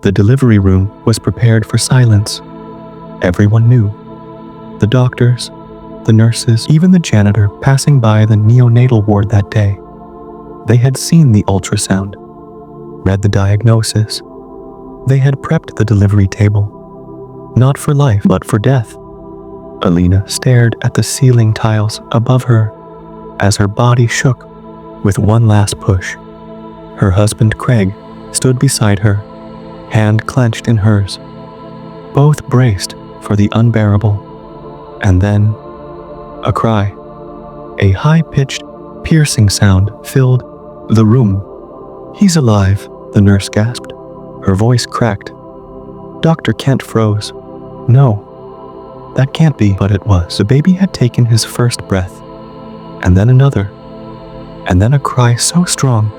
The delivery room was prepared for silence. Everyone knew. The doctors, the nurses, even the janitor passing by the neonatal ward that day. They had seen the ultrasound, read the diagnosis. They had prepped the delivery table, not for life, but for death. Alina stared at the ceiling tiles above her as her body shook with one last push. Her husband, Craig, stood beside her, hand clenched in hers. Both braced for the unbearable. And then, a cry. A high-pitched, piercing sound filled the room. "He's alive," the nurse gasped. Her voice cracked. Dr. Kent froze. No, that can't be, but it was. The baby had taken his first breath, and then another, and then a cry so strong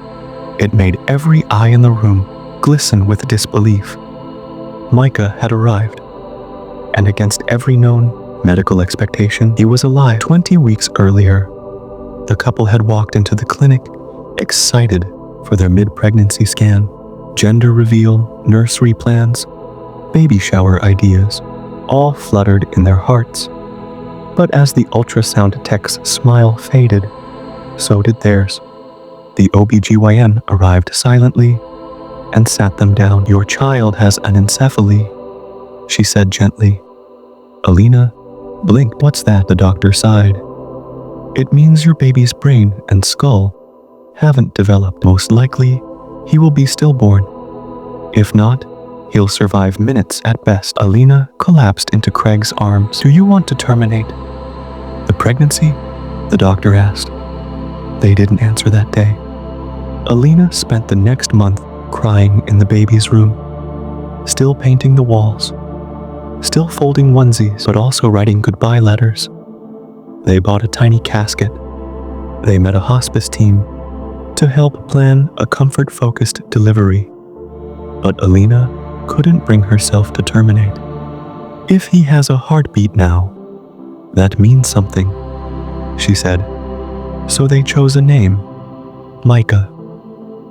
it made every eye in the room glisten with disbelief. Micah had arrived, and against every known medical expectation, he was alive. 20 weeks earlier, the couple had walked into the clinic, excited for their mid-pregnancy scan, gender reveal, nursery plans, baby shower ideas, all fluttered in their hearts. But as the ultrasound tech's smile faded, so did theirs. The OBGYN arrived silently and sat them down. "Your child has anencephaly," she said gently. Alina blinked. "What's that?" the doctor sighed. "It means your baby's brain and skull haven't developed. Most likely, he will be stillborn. If not, he'll survive minutes at best." Alina collapsed into Craig's arms. "Do you want to terminate the pregnancy?" the doctor asked. They didn't answer that day. Alina spent the next month crying in the baby's room, still painting the walls, still folding onesies, but also writing goodbye letters. They bought a tiny casket. They met a hospice team to help plan a comfort-focused delivery. But Alina couldn't bring herself to terminate. "If he has a heartbeat now, that means something," she said. So they chose a name, Micah.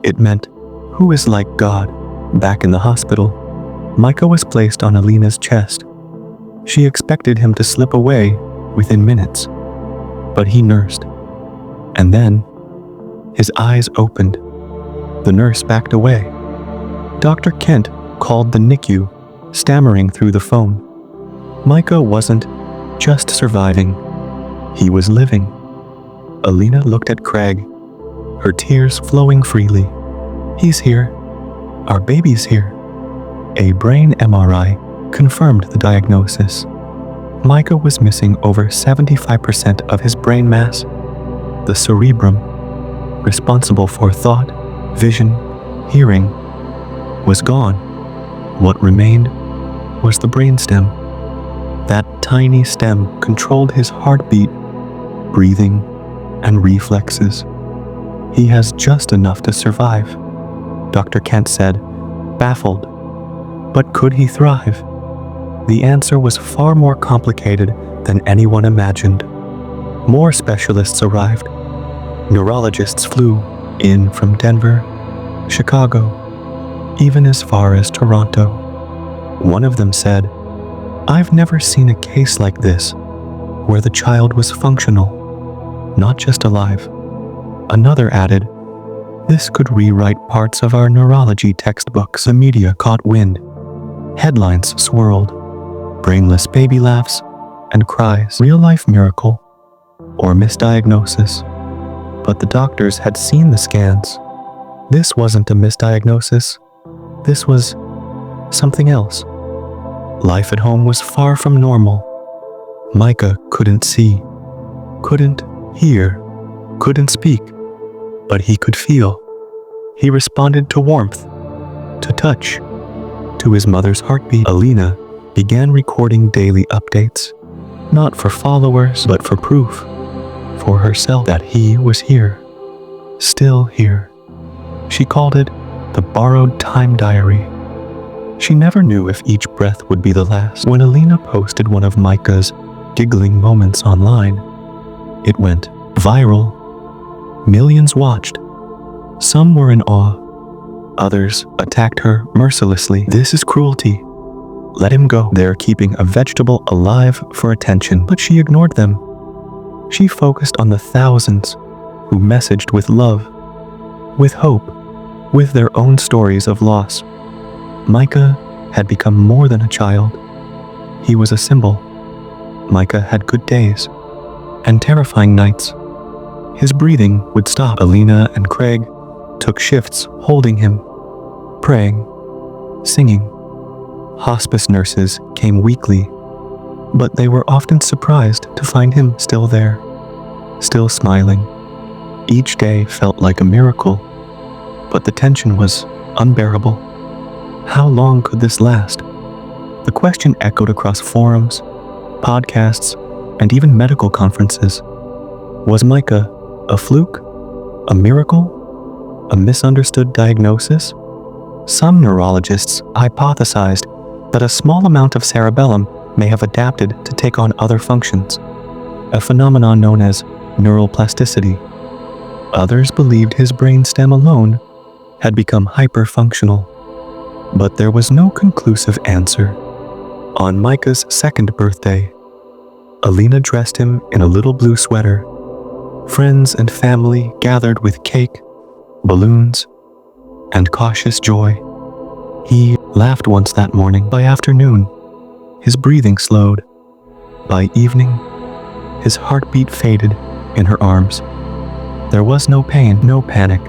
It meant, "Who is like God?" Back in the hospital, Micah was placed on Alina's chest. She expected him to slip away within minutes, but he nursed. And then, his eyes opened. The nurse backed away. Dr. Kent called the NICU, stammering through the phone. Micah wasn't just surviving, he was living. Alina looked at Craig, her tears flowing freely. "He's here. Our baby's here." A brain MRI confirmed the diagnosis. Micah was missing over 75% of his brain mass. The cerebrum, responsible for thought, vision, hearing, was gone. What remained was the brainstem. That tiny stem controlled his heartbeat, breathing, and reflexes. "He has just enough to survive," Dr. Kent said, baffled. But could he thrive? The answer was far more complicated than anyone imagined. More specialists arrived. Neurologists flew in from Denver, Chicago, even as far as Toronto. One of them said, "I've never seen a case like this, where the child was functional, not just alive." Another added, "This could rewrite parts of our neurology textbooks." The media caught wind. Headlines swirled. Brainless baby laughs and cries. Real-life miracle or misdiagnosis. But the doctors had seen the scans. This wasn't a misdiagnosis. This was something else. Life at home was far from normal. Micah couldn't see, couldn't hear, couldn't speak, but he could feel. He responded to warmth, to touch, to his mother's heartbeat. Alina began recording daily updates, not for followers, but for proof, for herself, that he was here, still here. She called it the borrowed time diary. She never knew if each breath would be the last. When Alina posted one of Micah's giggling moments online, it went viral. Millions watched. Some were in awe, Others attacked her mercilessly. "This is cruelty. Let him go. They're keeping a vegetable alive for attention." But she ignored them. She focused on the thousands who messaged with love, with hope, with their own stories of loss. Micah had become more than a child. He was a symbol. Micah had good days and terrifying nights. His breathing would stop. Alina and Craig took shifts holding him, praying, singing. Hospice nurses came weekly, but they were often surprised to find him still there, still smiling. Each day felt like a miracle, but the tension was unbearable. How long could this last? The question echoed across forums, podcasts, and even medical conferences. Was Micah a fluke? A miracle? A misunderstood diagnosis? Some neurologists hypothesized that a small amount of cerebellum may have adapted to take on other functions, a phenomenon known as neuroplasticity. Others believed his brainstem alone had become hyperfunctional. But there was no conclusive answer. On Micah's second birthday, Alina dressed him in a little blue sweater. Friends and family gathered with cake, balloons, and cautious joy. He laughed once that morning. By afternoon, his breathing slowed. By evening, his heartbeat faded in her arms. There was no pain, no panic,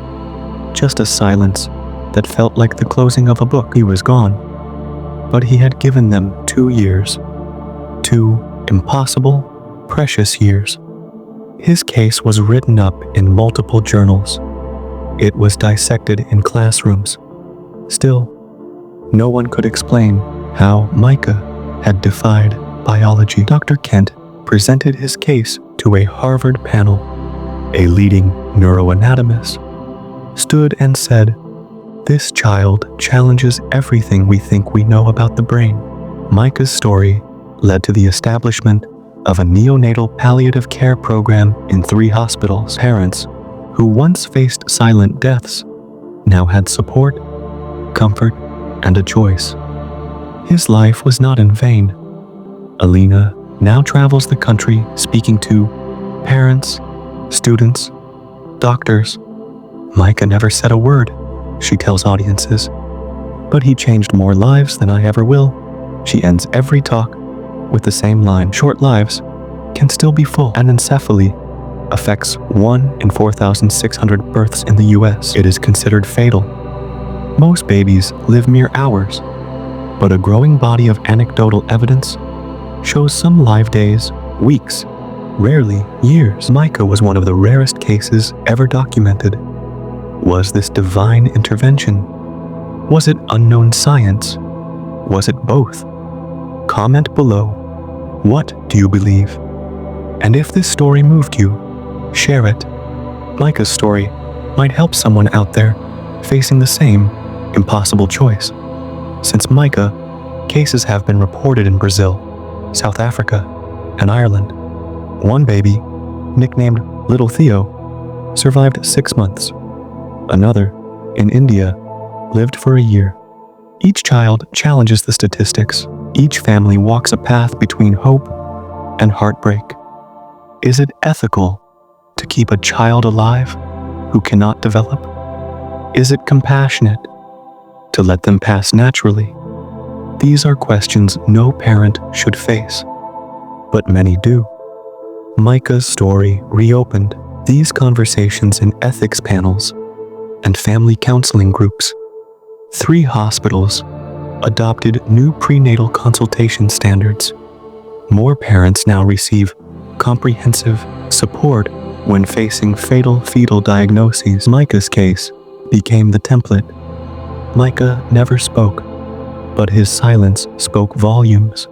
just a silence that felt like the closing of a book. He was gone, but he had given them 2 years. 2 impossible, precious years. His case was written up in multiple journals. It was dissected in classrooms. Still, no one could explain how Micah had defied biology. Dr. Kent presented his case to a Harvard panel. A leading neuroanatomist stood and said, "This child challenges everything we think we know about the brain." Micah's story led to the establishment of a neonatal palliative care program in 3 hospitals. Parents who once faced silent deaths now had support, comfort, and a choice. His life was not in vain. Alina now travels the country speaking to parents, students, doctors. "Micah never said a word," she tells audiences, "but he changed more lives than I ever will." She ends every talk with the same line: "Short lives can still be full." Anencephaly affects 1 in 4,600 births in the US. It is considered fatal. Most babies live mere hours, but a growing body of anecdotal evidence shows some live days, weeks, rarely years. Micah was one of the rarest cases ever documented. Was this divine intervention? Was it unknown science? Was it both? Comment below. What do you believe? And if this story moved you, share it. Micah's story might help someone out there facing the same impossible choice. Since Micah, cases have been reported in Brazil, South Africa, and Ireland. One baby, nicknamed Little Theo, survived 6 months. Another, in India, lived for a year. Each child challenges the statistics. Each family walks a path between hope and heartbreak. Is it ethical to keep a child alive who cannot develop? Is it compassionate to let them pass naturally? These are questions no parent should face, but many do. Micah's story reopened these conversations in ethics panels and family counseling groups. 3 hospitals adopted new prenatal consultation standards. More parents now receive comprehensive support when facing fatal fetal diagnoses. Micah's case became the template. Micah never spoke, but his silence spoke volumes.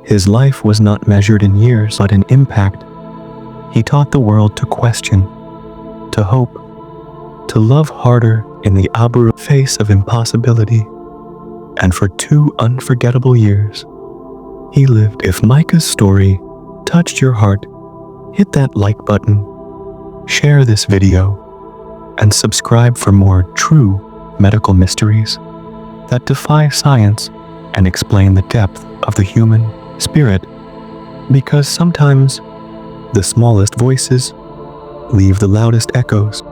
His life was not measured in years, but in impact. He taught the world to question, to hope, to love harder in the abrupt face of impossibility. And for 2 unforgettable years, he lived. If Micah's story touched your heart, hit that like button, share this video, and subscribe for more true medical mysteries that defy science and explain the depth of the human spirit, because sometimes the smallest voices leave the loudest echoes.